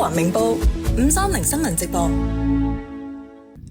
環明報530新聞直播。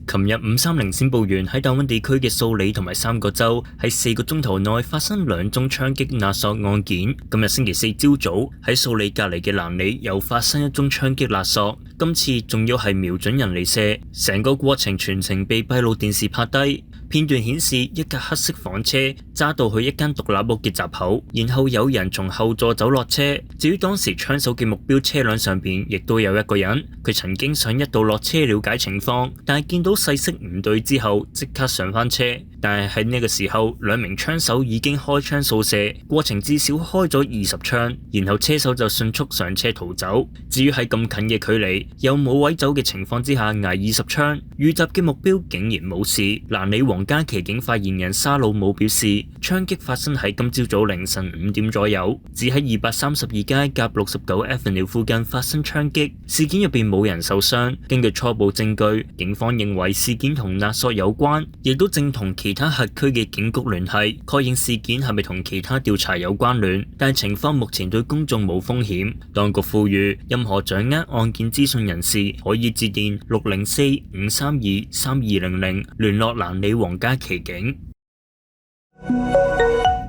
琴日530先報完喺大溫地區嘅素里同埋3個州喺4個鐘頭內發生2宗槍擊勒索案件。今日星期四朝早喺素里隔籬嘅蘭里又發生1宗槍擊勒索，今次仲要係瞄準人嚟射，成個過程全程被閉路電視拍低。片段顯示一架黑色房車揸到去一間獨立屋嘅閘口，然後有人從後座走落車。至於當時槍手嘅目標車輛上邊亦都有一個人，佢曾經想一度落車了解情況，但係見到勢色唔對之後即刻上翻車。但係喺呢個時候，2名槍手已經開槍掃射，過程至少開咗20槍，然後車手就迅速上車逃走。至於喺咁近嘅距離又冇位走嘅情況之下挨20槍，遇襲嘅目標竟然冇事。蘭里皇家騎警發言人沙魯姆表示，槍擊發生喺今朝早凌晨5點左右，只喺232街甲69 Avenue 附近發生槍擊，事件入邊冇人受傷。根據初步證據，警方認為事件同勒索有關，亦都正同其他轄區嘅警局聯繫，確認事件係咪同其他調查有關聯，但情況目前對公眾冇風險。當局呼籲任何掌握案件資訊人士可以致電604-532-3200聯絡蘭里皇家騎警。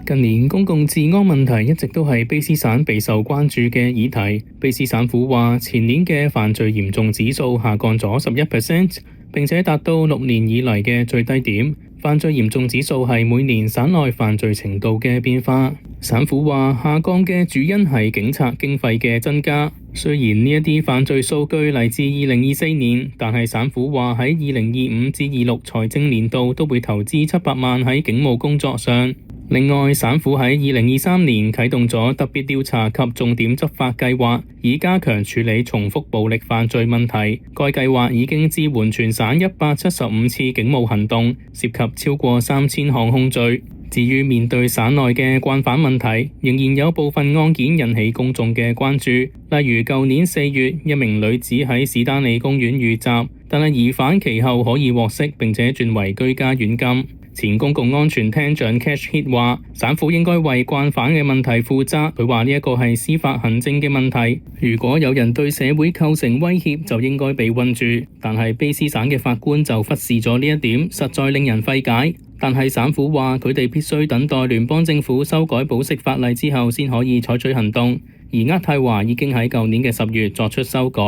近年公共治安問題一直都係卑詩省備受關注嘅議題。卑詩省府話，前年嘅犯罪嚴重指數下降咗11%，並且達到6年以嚟嘅最低點。犯罪嚴重指數係每年省內犯罪程度嘅變化。省府話，下降嘅主因係警察經費嘅增加。雖然呢一啲犯罪數據嚟自2024年，但係省府話喺2025至26財政年度都會投資700萬喺警務工作上。另外，省府喺2023年啟動咗特別調查及重點執法計劃，以加強處理重複暴力犯罪問題。該計劃已經支援全省175次警務行動，涉及超過3000項控罪。至於面對省內嘅慣犯問題，仍然有部分案件引起公眾嘅關注。例如舊年4月，一名女子喺史丹利公園遇襲，但係疑犯其後可以獲釋並且轉為居家軟禁。前公共安全廳長 Kash Heat 話，省府應該為慣犯嘅問題負責。佢話呢一個係司法行政嘅問題，如果有人對社會構成威脅，就應該被困住。但係卑詩省嘅法官就忽視咗呢一點，實在令人費解。但係省府話，佢哋必須等待聯邦政府修改保釋法例之後先可以採取行動。而渥太華已經喺舊年嘅10月作出修改。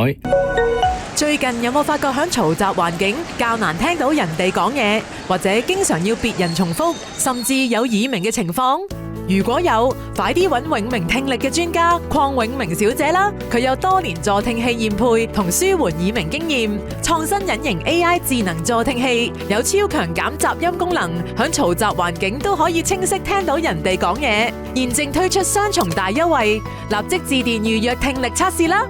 最近有冇發覺響嘈雜環境較難聽到人哋講嘢，或者經常要別人重複，甚至有耳鳴嘅情況？如果有，快啲揾永明聽力嘅專家鄺永明小姐啦！佢有多年助聽器驗配同舒緩耳鳴經驗，創新隱形 AI 智能助聽器，有超強減雜音功能，響嘈雜環境都可以清晰聽到人哋講嘢。現正推出雙重大優惠，立即致電預約聽力測試啦！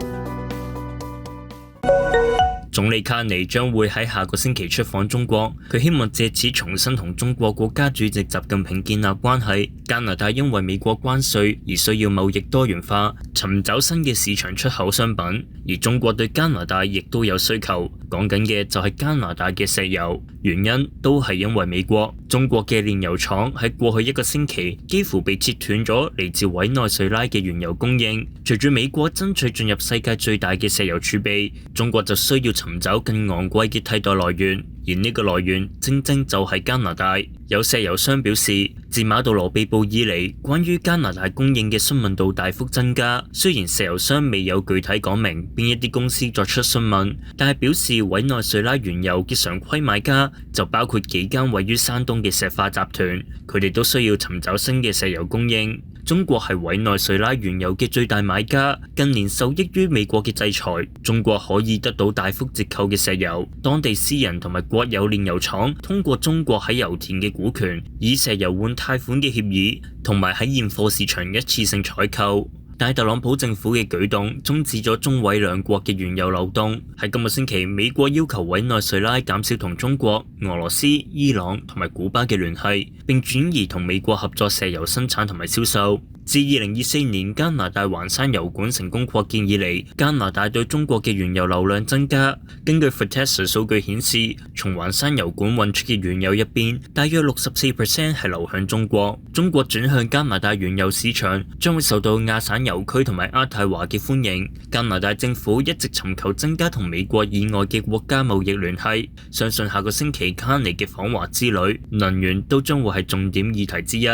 總理卡尼將會喺下個星期出訪中國，佢希望借此重新同中國國家主席習近平建立關係。加拿大因為美國關稅而需要貿易多元化，尋找新嘅市場出口商品，而中國對加拿大亦都有需求。講緊嘅就係加拿大嘅石油，原因都係因為美國。中國嘅煉油廠喺過去1個星期幾乎被切斷咗嚟自委內瑞拉嘅原油供應。隨住美國爭取進入世界最大嘅石油儲備，中國就需要尋找更昂貴嘅替代來源，而呢個來源正正就係加拿大。有石油商表示，自馬杜羅被捕以嚟，關於加拿大供應嘅詢問度大幅增加。雖然石油商未有具體講明邊一啲公司作出詢問，但係表示委內瑞拉原油嘅常規買家就包括幾間位於山東嘅石化集團，佢哋都需要尋找新嘅石油供應。中國係委內瑞拉原油嘅最大買家，近年受益於美國嘅制裁，中國可以得到大幅折扣嘅石油。當地私人同埋國有煉油廠通過中國喺油田嘅股權，以石油換貸款嘅協議，同埋喺現貨市場一次性採購。但特朗普政府嘅舉動終止咗中委兩國嘅原油流動。喺今個星期，美國要求委內瑞拉減少同中國、俄羅斯、伊朗同埋古巴嘅聯繫，並轉移同美國合作石油生產同埋銷售。自2024年加拿大環山油管成功擴建以嚟，加拿大對中國嘅原油流量增加。根據 Fortesa 數據顯示，從環山油管運出嘅原油入邊，大約64% 係流向中國。中國轉向加拿大原油市場，將會受到亞省油區同埋渥太華嘅歡迎。加拿大政府一直尋求增加同美國以外嘅國家貿易聯繫，相信下個星期卡尼嘅訪華之旅，能源都將會係重點議題之一。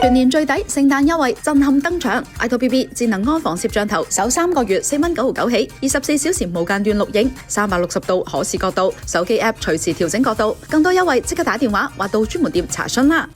全年最抵聖誕優惠震撼登場 ，iToBB 智能安防攝像頭首3個月4.99蚊起，24小時無間斷錄影，360度可視角度，手機 App 隨時調整角度，更多優惠即刻打電話或到專門店查詢啦。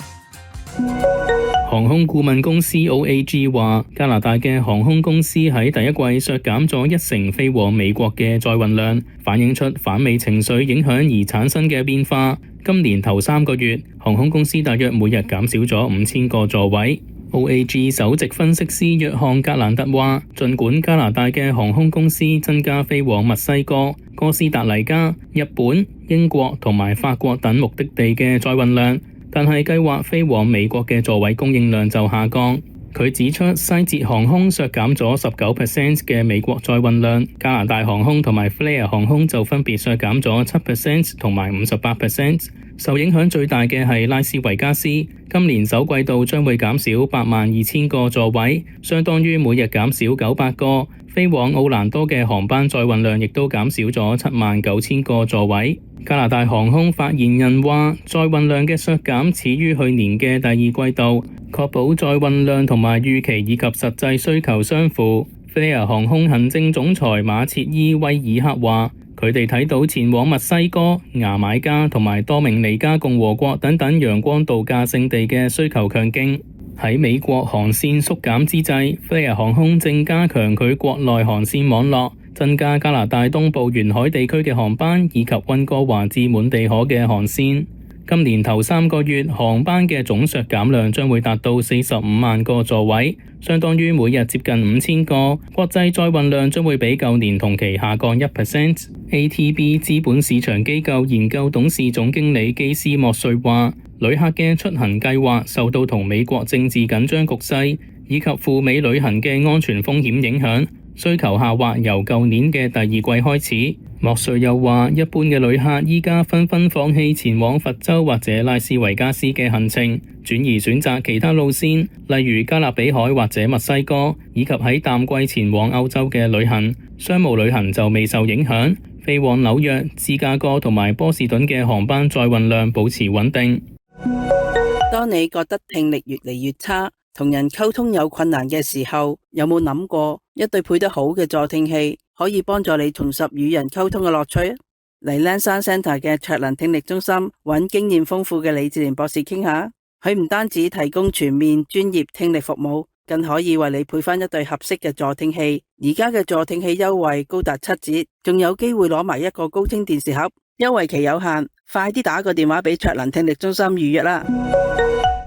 航空顧問公司 OAG 話，加拿大嘅航空公司喺第一季削減咗1成飛往美國嘅載運量，反映出反美情緒影響而產生嘅變化。今年頭3個月，航空公司大約每日減少咗5000個座位。OAG 首席分析師約翰格蘭特話，儘管加拿大嘅航空公司增加飛往墨西哥、哥斯達黎加、日本、英國同埋法國等目的地嘅載運量，但係計劃飛往美國嘅座位供應量就下降。佢指出，西捷航空削減咗19% 嘅美國載運量，加拿大航空同埋 Flair 航空就分別削減咗7% 同埋58%。受影響最大嘅係拉斯維加斯，今年首季度將會減少82000個座位，相當於每日減少900個。飛往奧蘭多嘅航班載運量亦都減少咗79000個座位。加拿大航空發言人話，載運量嘅削減始於去年嘅第二季度，確保載運量同埋預期以及實際需求相符。菲亞航空行政總裁馬切伊威爾克話，佢哋睇到前往墨西哥、牙買加同埋多明尼加共和國等等陽光度假勝地嘅需求強勁。喺美國航線縮減之際，菲亞航空正加強佢國內航線網絡，增加加拿大東部沿海地區嘅航班，以及溫哥華至滿地可嘅航線。今年頭3個月航班嘅總削減量將會達到45萬個座位，相當於每日接近5000個。國際載運量將會比舊年同期下降1%。ATB 資本市場機構研究董事總經理基斯莫瑞話，旅客嘅出行計劃受到同美國政治緊張局勢以及赴美旅行嘅安全風險影響，需求下滑由舊年嘅第二季開始。莫瑞又話，一般嘅旅客依家紛紛放棄前往佛州或者拉斯維加斯嘅行程，轉而選擇其他路線，例如加勒比海或者墨西哥，以及喺淡季前往歐洲嘅旅行。商務旅行就未受影響，飛往紐約、芝加哥同埋波士頓嘅航班載運量保持穩定。當你覺得聽力越嚟越差，同人溝通有困難嘅時候，有冇諗過一對配得好嘅助聽器可以幫助你重拾與人溝通嘅樂趣？嚟 Lansdowne Centre 嘅卓能聽力中心揾經驗豐富嘅李志廉博士傾下，佢唔單止提供全面專業聽力服務，更可以為你配翻一對合適嘅助聽器。而家嘅助聽器優惠高達7折，仲有機會攞埋一個高清電視盒，優惠期有限，快啲打個電話俾卓能聽力中心預約啦！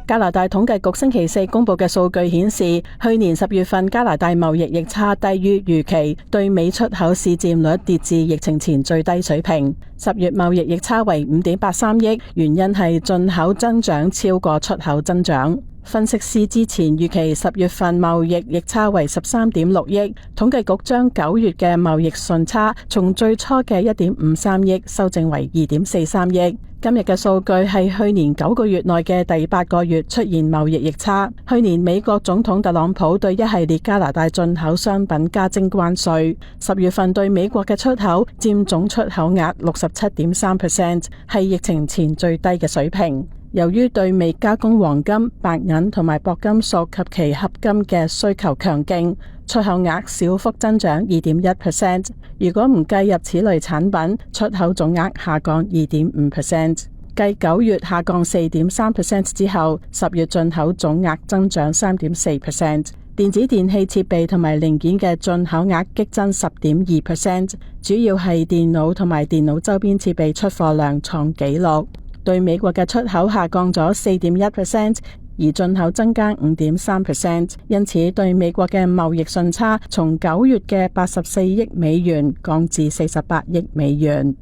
加拿大統計局星期4公布嘅數據顯示，去年10月份加拿大貿易逆差低於預期，對美出口市佔率跌至疫情前最低水平。10月貿易逆差為5.83億，原因係進口增長超過出口增長。分析師之前預期10月份貿易逆差為13.6億，統計局將9月嘅貿易順差從最初嘅1.53億修正為2.43億。今日嘅數據係去年9個月內嘅第8個月出現貿易逆差。去年美國總統特朗普對一系列加拿大進口商品加徵關稅，10月份對美國嘅出口佔總出口額 67.3%， 係疫情前最低嘅水平。由於對未加工黃金、白銀同埋薄金屬及其合金嘅需求強勁，出口額小幅增長 2.1%。如果唔計入此類產品，出口總額下降 2.5%。繼9月下降 4.3% 之後，10月進口總額增長 3.4%。電子電器設備同埋零件嘅進口額激增 10.2%， 主要係電腦同埋電腦周邊設備出貨量創紀錄。對美國嘅出口下降咗 4.1%， 而進口增加 5.3%， 因此對美國嘅貿易順差從9月嘅84億美元降至48億美元。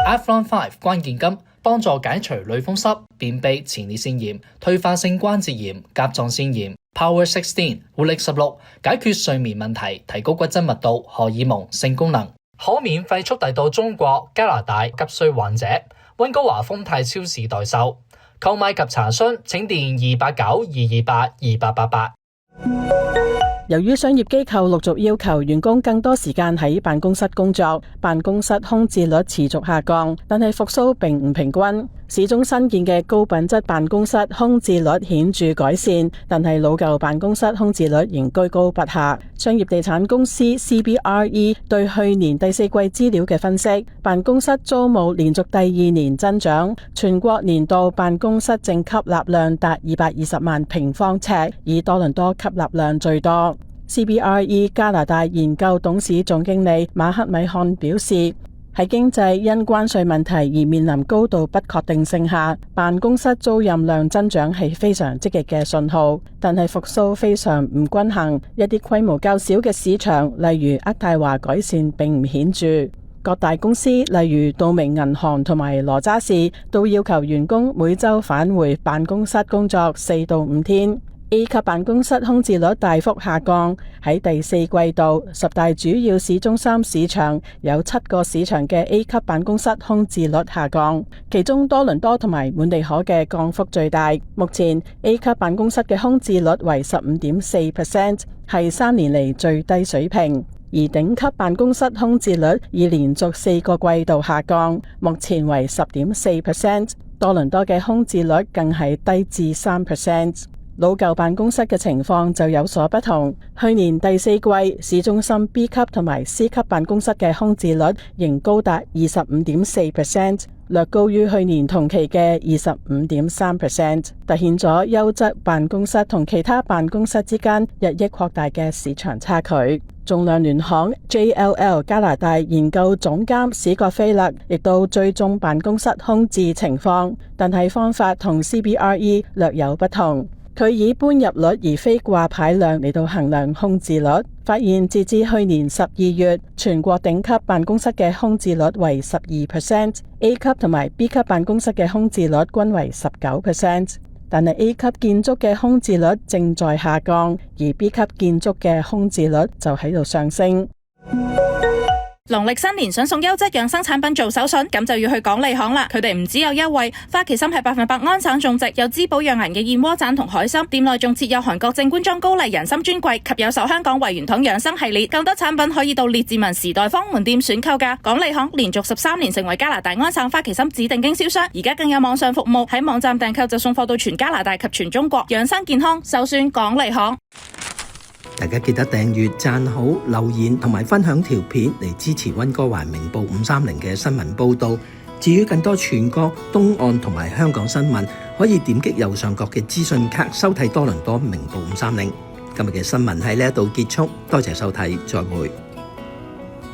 Athlon 5關鍵金幫助解除類風濕、便秘、前列腺炎、退化性關節炎、甲狀腺炎。Power 16活力16解決睡眠問題，提高骨質密度、荷爾蒙、性功能，可免費速遞到中國、加拿大，急需患者。溫哥華豐泰超市代售。購買及查詢請電289-228-2888。由於商業機構陸續要求員工更多時間喺辦公室工作，辦公室空置率持續下降，但係復甦並唔平均。市中新建嘅高品質辦公室空置率顯著改善，但係老舊辦公室空置率仍居高不下。商業地產公司 CBRE 對去年第四季資料嘅分析，辦公室租務連續第2年增長，全國年度辦公室淨吸納量達220萬平方尺，以多倫多吸納量最多。CBRE 加拿大研究董事總經理馬克米漢表示，喺經濟因關稅問題而面臨高度不確定性下，辦公室租賃量增長係非常積極嘅信號，但係復甦非常唔均衡。一啲規模較小嘅市場，例如渥太華改善並唔顯著。各大公司，例如道明銀行同埋羅渣士，都要求員工每週返回辦公室工作4到5天。A 級辦公室空置率大幅下降，喺第四季度10大主要市中心市場有7個市場嘅 A 級辦公室空置率下降，其中多倫多同埋滿地可嘅降幅最大。目前 A 級辦公室嘅空置率為 15.4%， 係3年嚟最低水平，而頂級辦公室空置率已連續4個季度下降，目前為 10.4%， 多倫多嘅空置率更係低至 3%。老舊辦公室嘅情況就有所不同。去年第四季，市中心 B 級同埋 C 級辦公室嘅空置率仍高達 25.4%， 略高於去年同期嘅 25.3%， 凸顯咗優質辦公室同其他辦公室之間日益擴大嘅市場差距。仲量聯行 JLL 加拿大研究總監史葛菲勒亦都追蹤辦公室空置情況，但係方法同 CBRE 略有不同。佢以搬入率而非掛牌量嚟到衡量空置率，發現截至去年12月，全國頂級辦公室嘅空置率為 12%，A 級同埋 B 級辦公室嘅空置率均為 19%， 但係 A 級建築嘅空置率正在下降，而 B 級建築嘅空置率就喺度上升。農曆新年想送優質養生產品做手信，咁就要去港利行啦。佢哋唔只有優惠，花旗參係100%安省種植，有滋補養顏嘅燕窩盞同海參，店內仲設有韓國正官莊高麗人參專櫃及有售香港維元堂養生系列，更多產品可以到列治文時代坊門店選購㗎。港利行連續13年成為加拿大安省花旗參指定經銷商，而家更有網上服務，喺網站訂購就送貨到全加拿大及全中國。養生健康，首選港利行。大家記得訂閱、讚好、留言同埋分享條片嚟支持溫哥華明報530嘅新聞報導。至於更多全國、東岸同埋香港新聞，可以點擊右上角嘅資訊卡收睇多倫多明報530。今日嘅新聞喺呢一度結束，多謝收睇，再會。